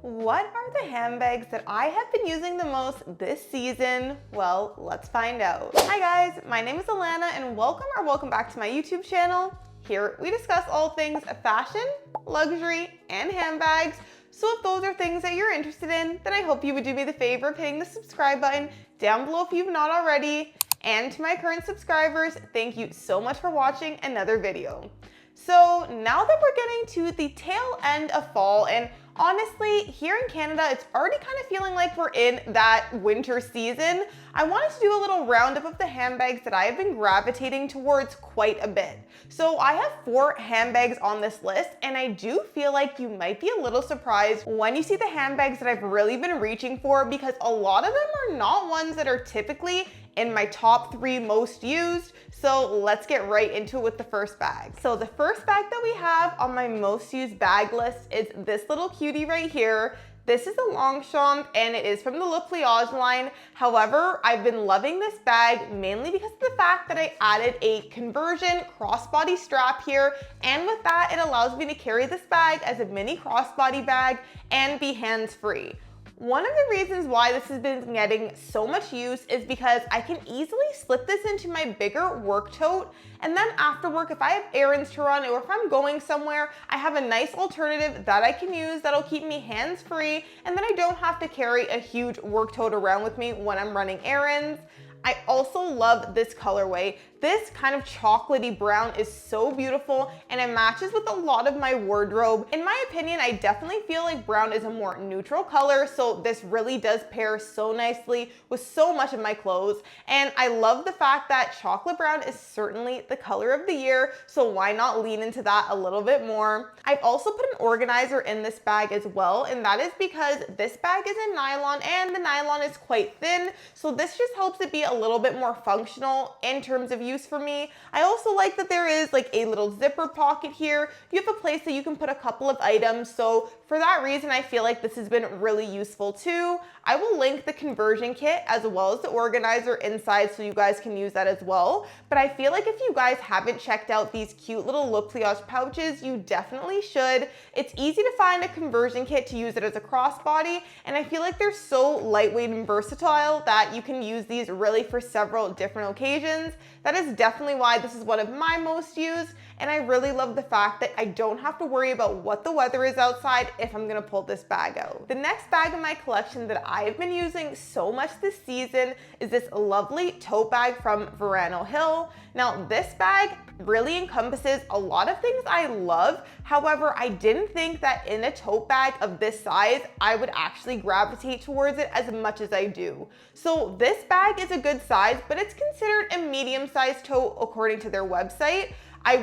What are the handbags that I have been using the most this season? Well, let's find out. Hi guys, my name is Alana and welcome back to my YouTube channel. Here we discuss all things fashion, luxury, and handbags. So if those are things that you're interested in, then I hope you would do me the favor of hitting the subscribe button down below if you've not already. And to my current subscribers, thank you so much for watching another video. So now that we're getting to the tail end of fall, and honestly, here in Canada, it's already kind of feeling like we're in that winter season, I wanted to do a little roundup of the handbags that I have been gravitating towards quite a bit. So I have 4 handbags on this list, and I do feel like you might be a little surprised when you see the handbags that I've really been reaching for, because a lot of them are not ones that are typically in my top 3 most used. So let's get right into it with the first bag. So the first bag that we have on my most used bag list is this little cutie right here. This is a Longchamp and it is from the Pliage line. However, I've been loving this bag mainly because of the fact that I added a conversion crossbody strap here. And with that, it allows me to carry this bag as a mini crossbody bag and be hands-free. One of the reasons why this has been getting so much use is because I can easily slip this into my bigger work tote, and then after work, if I have errands to run or if I'm going somewhere, I have a nice alternative that I can use that'll keep me hands-free, and then I don't have to carry a huge work tote around with me when I'm running errands. I also love this colorway. This kind of chocolatey brown is so beautiful and it matches with a lot of my wardrobe. In my opinion, I definitely feel like brown is a more neutral color, so this really does pair so nicely with so much of my clothes. And I love the fact that chocolate brown is certainly the color of the year, so why not lean into that a little bit more? I've also put an organizer in this bag as well, and that is because this bag is in nylon and the nylon is quite thin, so this just helps it be a little bit more functional in terms of use for me. I also like that there is like a little zipper pocket here. You have a place that you can put a couple of items, so for that reason I feel like this has been really useful too. I will link the conversion kit as well as the organizer inside so you guys can use that as well. But I feel like if you guys haven't checked out these cute little Pliage pouches, you definitely should. It's easy to find a conversion kit to use it as a crossbody, and I feel like they're so lightweight and versatile that you can use these really for several different occasions. That is definitely why this is one of my most used, and I really love the fact that I don't have to worry about what the weather is outside if I'm gonna pull this bag out. The next bag in my collection that I've been using so much this season is this lovely tote bag from Verano Hill. Now this bag really encompasses a lot of things I love. However, I didn't think that in a tote bag of this size, I would actually gravitate towards it as much as I do. So this bag is a good size, but it's considered a medium-sized tote according to their website. I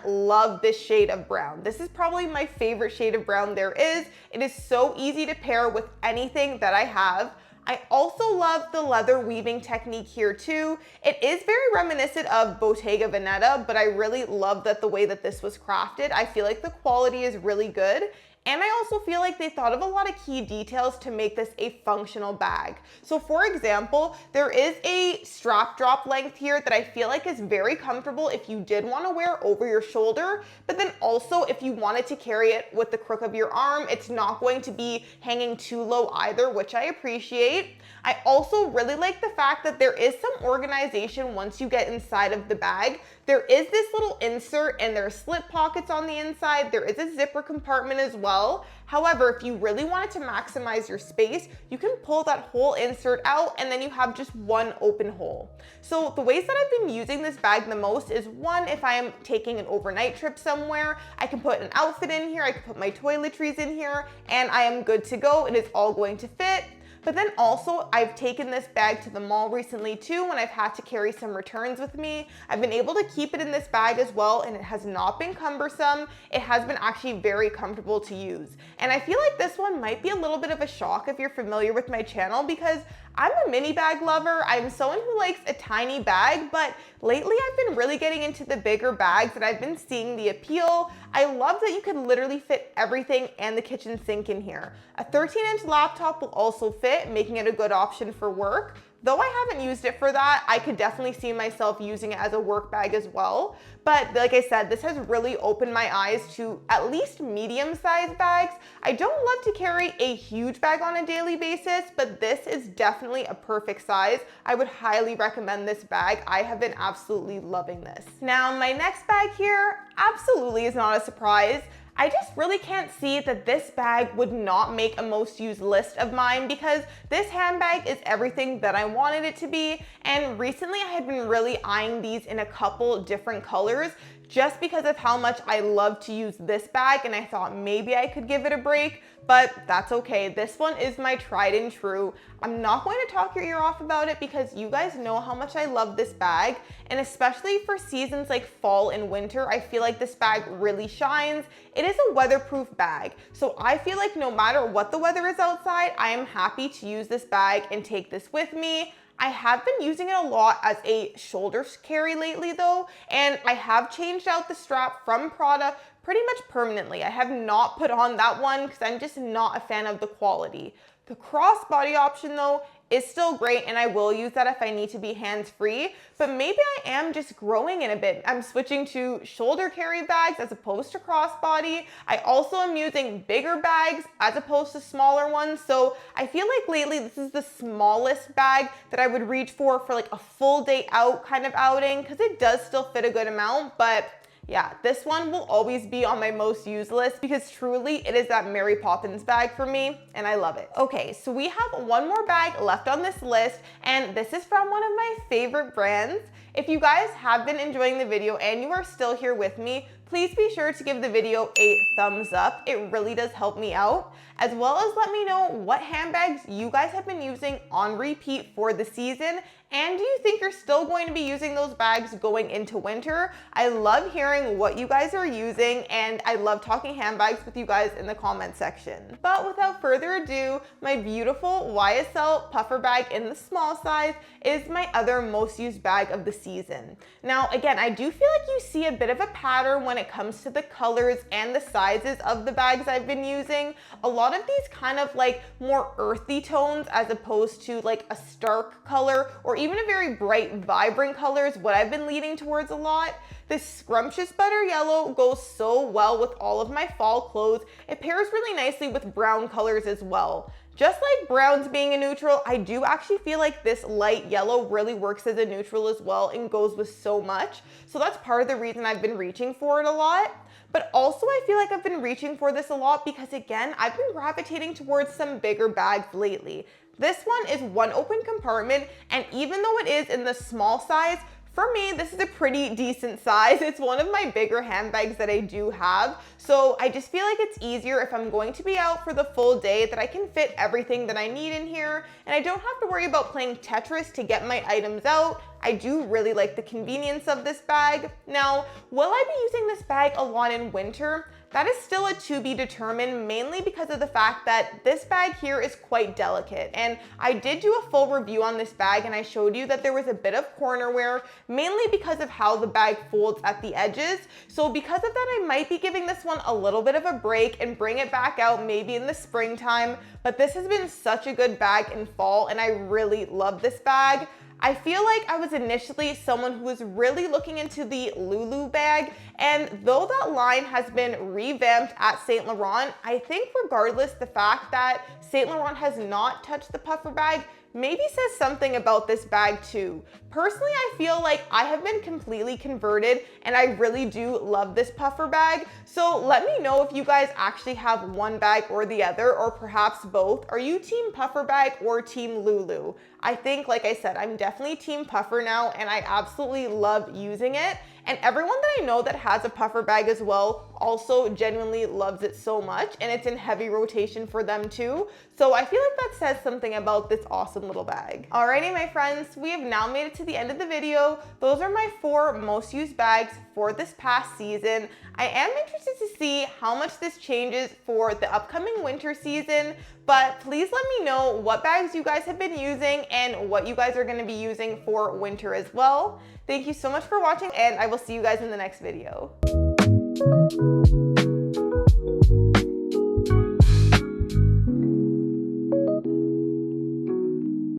love this shade of brown. This is probably my favorite shade of brown there is. It is so easy to pair with anything that I have. I also love the leather weaving technique here too. It is very reminiscent of Bottega Veneta, but I really love that the way that this was crafted. I feel like the quality is really good. And I also feel like they thought of a lot of key details to make this a functional bag. So for example, there is a strap drop length here that I feel like is very comfortable if you did want to wear over your shoulder, but then also if you wanted to carry it with the crook of your arm, it's not going to be hanging too low either, which I appreciate. I also really like the fact that there is some organization once you get inside of the bag. There is this little insert and there are slip pockets on the inside. There is a zipper compartment as well. However, if you really wanted to maximize your space, you can pull that whole insert out and then you have just one open hole. So the ways that I've been using this bag the most is one, if I am taking an overnight trip somewhere, I can put an outfit in here, I can put my toiletries in here, and I am good to go. It is all going to fit. But then also, I've taken this bag to the mall recently too when I've had to carry some returns with me. I've been able to keep it in this bag as well, and it has not been cumbersome. It has been actually very comfortable to use. And I feel like this one might be a little bit of a shock if you're familiar with my channel, because I'm a mini bag lover. I'm someone who likes a tiny bag, but lately I've been really getting into the bigger bags and I've been seeing the appeal. I love that you can literally fit everything and the kitchen sink in here. A 13-inch laptop will also fit, making it a good option for work. Though I haven't used it for that, I could definitely see myself using it as a work bag as well. But like I said, this has really opened my eyes to at least medium-sized bags. I don't love to carry a huge bag on a daily basis, but this is definitely a perfect size. I would highly recommend this bag. I have been absolutely loving this. Now, my next bag here absolutely is not a surprise. I just really can't see that this bag would not make a most used list of mine, because this handbag is everything that I wanted it to be. And recently I had been really eyeing these in a couple different colors just because of how much I love to use this bag, and I thought maybe I could give it a break, but that's okay. This one is my tried and true. I'm not going to talk your ear off about it because you guys know how much I love this bag, and especially for seasons like fall and winter, I feel like this bag really shines. It is a weatherproof bag, so I feel like no matter what the weather is outside, I am happy to use this bag and take this with me. I have been using it a lot as a shoulder carry lately though, and I have changed out the strap from Prada pretty much permanently. I have not put on that one because I'm just not a fan of the quality. The crossbody option though is still great, and I will use that if I need to be hands-free, but maybe I am just growing in a bit. I'm switching to shoulder carry bags as opposed to crossbody. I also am using bigger bags as opposed to smaller ones, so I feel like lately this is the smallest bag that I would reach for like a full day out kind of outing, because it does still fit a good amount. But yeah, this one will always be on my most used list because truly it is that Mary Poppins bag for me, and I love it. Okay, so we have one more bag left on this list, and this is from one of my favorite brands. If you guys have been enjoying the video and you are still here with me, please be sure to give the video a thumbs up. It really does help me out, as well as let me know what handbags you guys have been using on repeat for the season. And do you think you're still going to be using those bags going into winter? I love hearing what you guys are using, and I love talking handbags with you guys in the comment section. But without further ado, my beautiful YSL Puffer Bag in the small size is my other most used bag of the season. Now, again, I do feel like you see a bit of a pattern when it comes to the colors and the sizes of the bags I've been using. A lot of these kind of like more earthy tones as opposed to like a stark color or even a very bright, vibrant color is what I've been leaning towards a lot. This scrumptious butter yellow goes so well with all of my fall clothes. It pairs really nicely with brown colors as well. Just like browns being a neutral, I do actually feel like this light yellow really works as a neutral as well and goes with so much. So that's part of the reason I've been reaching for it a lot. But also I feel like I've been reaching for this a lot because, again, I've been gravitating towards some bigger bags lately. This one is one open compartment, and even though it is in the small size, for me, this is a pretty decent size. It's one of my bigger handbags that I do have. So I just feel like it's easier if I'm going to be out for the full day that I can fit everything that I need in here, and I don't have to worry about playing Tetris to get my items out. I do really like the convenience of this bag. Now, will I be using this bag a lot in winter? That is still a to be determined, mainly because of the fact that this bag here is quite delicate. And I did do a full review on this bag, and I showed you that there was a bit of corner wear, mainly because of how the bag folds at the edges. So because of that, I might be giving this one a little bit of a break and bring it back out maybe in the springtime. But this has been such a good bag in fall, and I really love this bag. I feel like I was initially someone who was really looking into the Lulu bag, and though that line has been revamped at Saint Laurent, I think regardless, the fact that Saint Laurent has not touched the puffer bag maybe says something about this bag too. Personally, I feel like I have been completely converted, and I really do love this puffer bag. So let me know if you guys actually have one bag or the other, or perhaps both. Are you team puffer bag or team Lulu? I think, like I said, I'm definitely team puffer now, and I absolutely love using it. And everyone that I know that has a puffer bag as well also genuinely loves it so much, and it's in heavy rotation for them too. So I feel like that says something about this awesome little bag. Alrighty, my friends, we have now made it to the end of the video. Those are my 4 most used bags for this past season. I am interested to see how much this changes for the upcoming winter season, but please let me know what bags you guys have been using and what you guys are going to be using for winter as well. Thank you so much for watching, and I will see you guys in the next video.